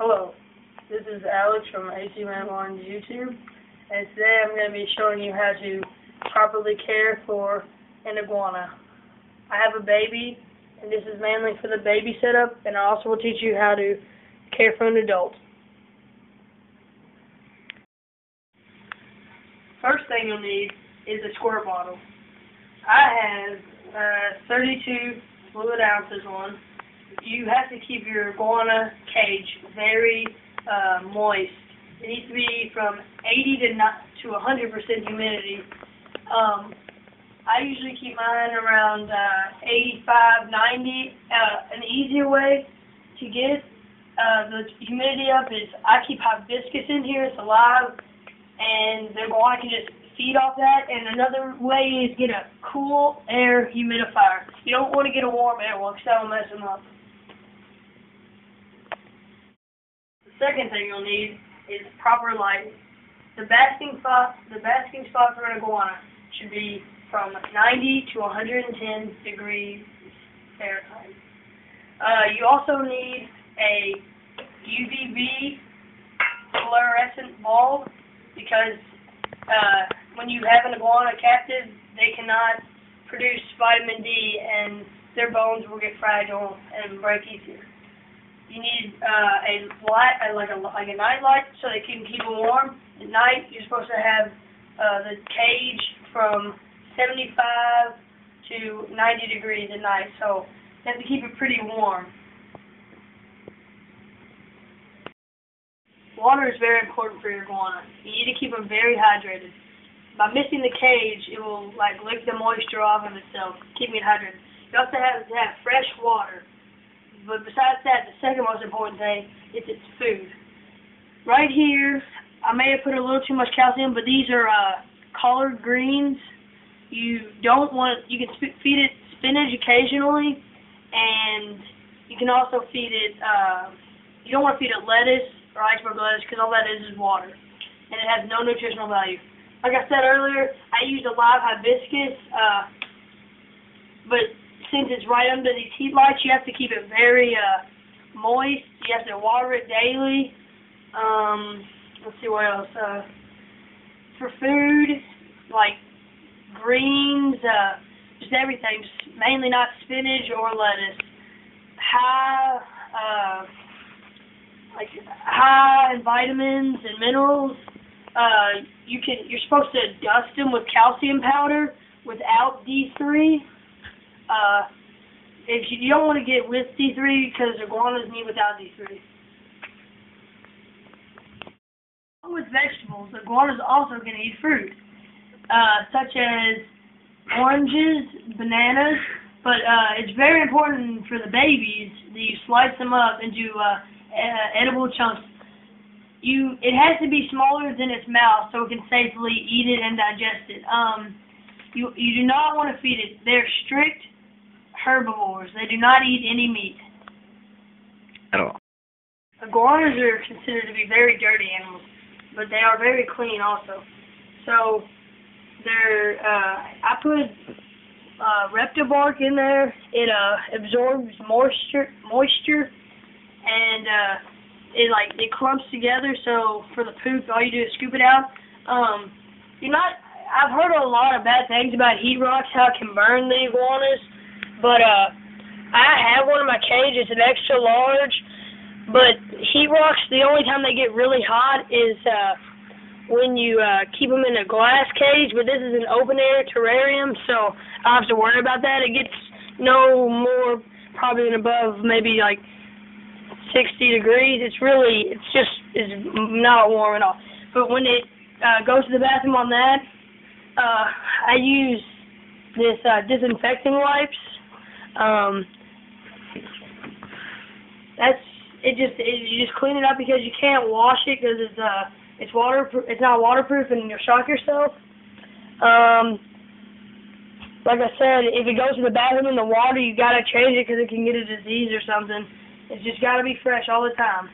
Hello, this is Alex from AC Man1's YouTube, and today I'm going to be showing you how to properly care for an iguana. I have a baby, and this is mainly for the baby setup, and I also will teach you how to care for an adult. First thing you'll need is a squirt bottle. I have 32 fluid ounces on. You have to keep your iguana cage very moist. It needs to be from 80 to 100% humidity. I usually keep mine around 85, 90. An easier way to get the humidity up is I keep hibiscus in here. It's alive, and the iguana can just feed off that. And another way is get a cool air humidifier. You don't want to get a warm air one because that will mess them up. The second thing you'll need is proper lighting. The basking spot for an iguana should be from 90 to 110 degrees Fahrenheit. You also need a UVB fluorescent bulb because when you have an iguana captive, they cannot produce vitamin D and their bones will get fragile and break easier. You need a light, like a night light, so they can keep them warm. At night, you're supposed to have the cage from 75 to 90 degrees at night, so you have to keep it pretty warm. Water is very important for your iguana. You need to keep them very hydrated. By missing the cage, it will lick the moisture off of itself, keeping it hydrated. You also have to have fresh water. But besides that, the second most important thing is its food. Right here, I may have put a little too much calcium, but these are collard greens. You can feed it spinach occasionally, and you can also feed it, you don't want to feed it lettuce or iceberg lettuce because all that is water, and it has no nutritional value. Like I said earlier, I used a live hibiscus, but since it's right under these heat lights, you have to keep it very moist. You have to water it daily. Let's see what else. For food, like greens, just everything. Just mainly not spinach or lettuce. High in vitamins and minerals. You're supposed to dust them with calcium powder without D3. If you don't want to get with D3 because iguanas need without D3. Along with vegetables, iguanas also can eat fruit, such as oranges, bananas, but it's very important for the babies that you slice them up into edible chunks. It has to be smaller than its mouth so it can safely eat it and digest it. You do not want to feed it. They're strict herbivores. They do not eat any meat. At all. Iguanas are considered to be very dirty animals, but they are very clean also. So I put Reptibark in there. It absorbs moisture, and it clumps together. So for the poop, all you do is scoop it out. I've heard a lot of bad things about heat rocks, how it can burn the iguanas. But I have one in my cage. It's an extra large. But heat rocks, the only time they get really hot is when you keep them in a glass cage. But this is an open-air terrarium, so I don't have to worry about that. It gets no more probably than above maybe like 60 degrees. It's not warm at all. But when it goes to the bathroom on that, I use this disinfecting wipes. You just clean it up because you can't wash it because it's waterproof. It's not waterproof, and you'll shock yourself. Like I said, if it goes to the bathroom in the water, you gotta change it because it can get a disease or something. It's just gotta be fresh all the time.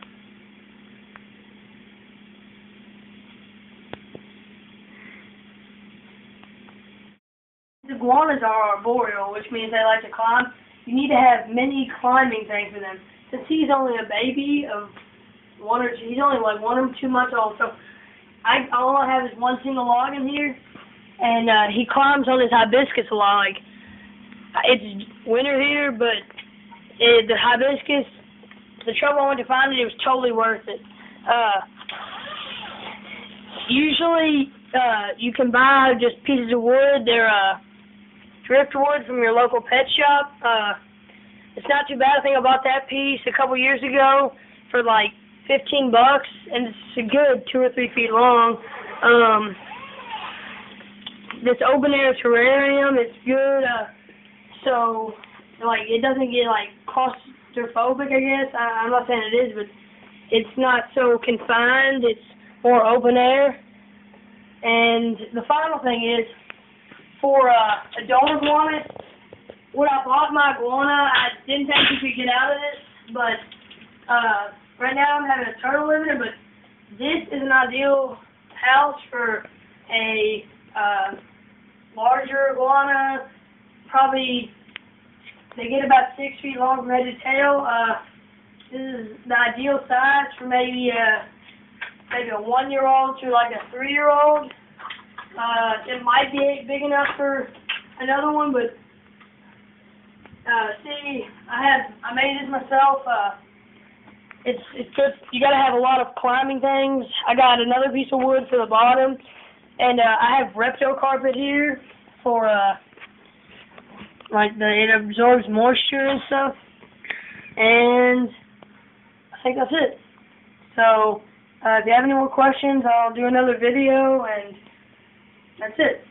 Iguanas are arboreal, which means they like to climb. You need to have many climbing things for them. Since he's only a baby of he's only like 1 or 2 months old. So all I have is one single log in here, and he climbs on his hibiscus a lot. Like, it's winter here, but the hibiscus, the trouble I went to find it was totally worth it. Usually, you can buy just pieces of wood. They're driftwood from your local pet shop. It's not too bad. I think I bought that piece a couple years ago for like $15, and it's a good 2 or 3 feet long. This open air terrarium, it's good. So, like, it doesn't get like claustrophobic, I guess. I'm not saying it is, but it's not so confined. It's more open air. And the final thing is, for adult iguanas, when I bought my iguana, I didn't think you could get out of it, but right now I'm having a turtle living in it, but this is an ideal house for a larger iguana. Probably, they get about 6 feet long from head to tail. This is the ideal size for maybe a 1-year-old to like a 3-year-old. It might be big enough for another one, but see, I made this myself. It's good. You gotta have a lot of climbing things. I got another piece of wood for the bottom, and I have repto carpet here for like it absorbs moisture and stuff. And I think that's it. So if you have any more questions, I'll do another video, and that's it.